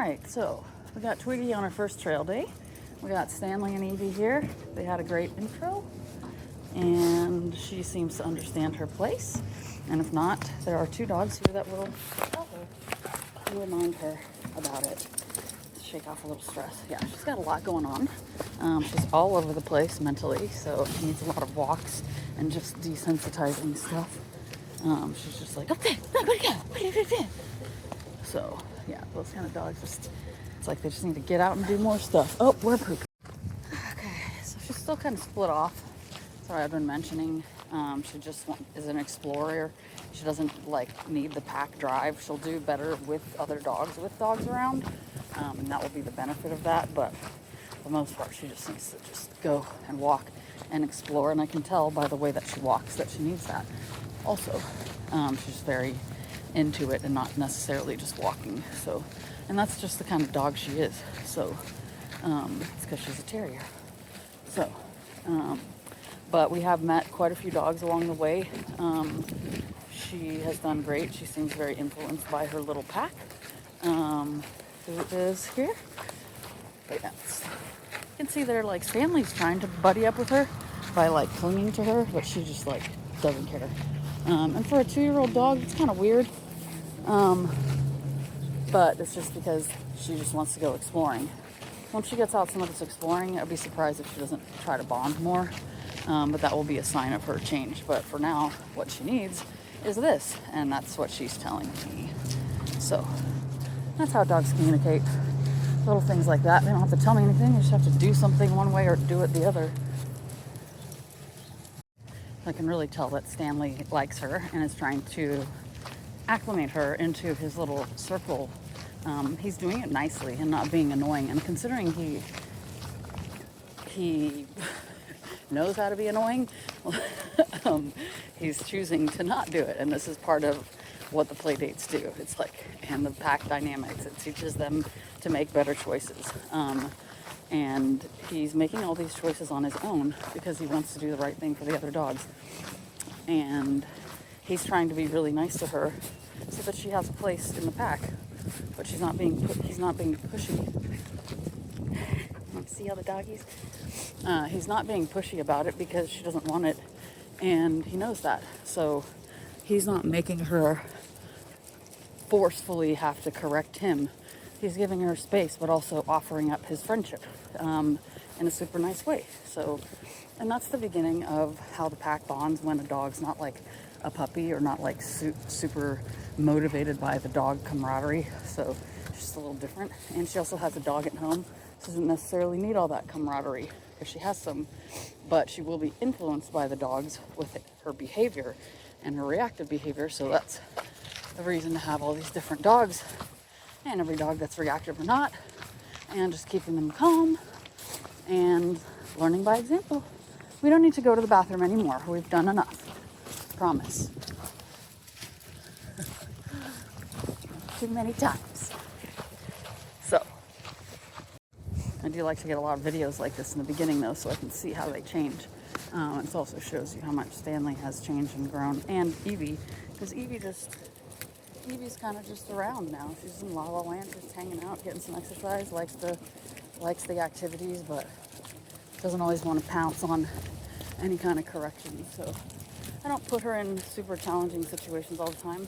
Alright, so we got Twiggy on our first trail day. We got Stanley and Evie here. They had a great intro, and she seems to understand her place. And if not, there are two dogs here that will tell her and remind her about it. Shake off a little stress. Yeah, she's got a lot going on. She's all over the place mentally, so she needs a lot of walks and just desensitizing stuff. She's just like, okay, no, where'd you go? So, yeah, those kind of dogs just, it's like they just need to get out and do more stuff. Oh, we're pooping. Okay, so she's still kind of split off. Sorry, I've been mentioning, she just is an explorer. She doesn't need the pack drive. She'll do better with other dogs, with dogs around, and that will be the benefit of that. But for the most part, she just needs to just go and walk and explore. And I can tell by the way that she walks that she needs that. Also, she's very into it and not necessarily just walking. So, and that's just the kind of dog she is. So, it's because she's a terrier. So, but we have met quite a few dogs along the way. She has done great. She seems very influenced by her little pack. Who is here? But yeah, you can see there, Stanley's trying to buddy up with her by clinging to her, but she just doesn't care. And for a 2-year-old dog, it's kind of weird. But it's just because she just wants to go exploring. Once she gets out some of this exploring, I'd be surprised if she doesn't try to bond more. But that will be a sign of her change. But for now, what she needs is this, and that's what she's telling me. So that's how dogs communicate. Little things like that. They don't have to tell me anything. They just have to do something one way or do it the other. I can really tell that Stanley likes her and is trying to acclimate her into his little circle. He's doing it nicely and not being annoying. And considering he knows how to be annoying, he's choosing to not do it. And this is part of what the play dates do. It's and the pack dynamics. It teaches them to make better choices. And he's making all these choices on his own because he wants to do the right thing for the other dogs. And he's trying to be really nice to her so that she has a place in the pack. But he's not being pushy. See all the doggies? He's not being pushy about it because she doesn't want it. And he knows that. So he's not making her forcefully have to correct him. He's giving her space, but also offering up his friendship in a super nice way. So, and that's the beginning of how the pack bonds when a dog's not like a puppy or not super motivated by the dog camaraderie. So it's just a little different. And she also has a dog at home. She doesn't necessarily need all that camaraderie if she has some, but she will be influenced by the dogs with her behavior and her reactive behavior. So that's the reason to have all these different dogs, and every dog that's reactive or not, and just keeping them calm and learning by example. We don't need to go to the bathroom anymore. We've done enough. Promise. Too many times. So, I do like to get a lot of videos like this in the beginning though, so I can see how they change. It also shows you how much Stanley has changed and grown, and Evie, because Evie's kind of just around now. She's in La La Land, just hanging out, getting some exercise, likes the activities, but doesn't always want to pounce on any kind of correction. So I don't put her in super challenging situations all the time,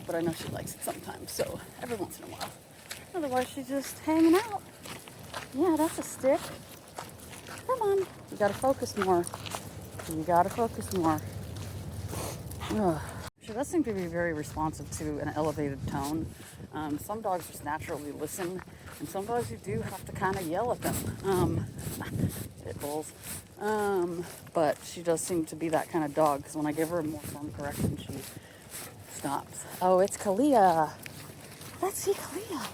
but I know she likes it sometimes, so every once in a while. Otherwise, she's just hanging out. Yeah, that's a stick. Come on. You gotta focus more. Ugh. She does seem to be very responsive to an elevated tone. Some dogs just naturally listen, and some dogs you do have to kind of yell at them. Pit bulls. But she does seem to be that kind of dog, because when I give her a more firm correction, she stops. Oh, it's Kalia. Let's see Kalia.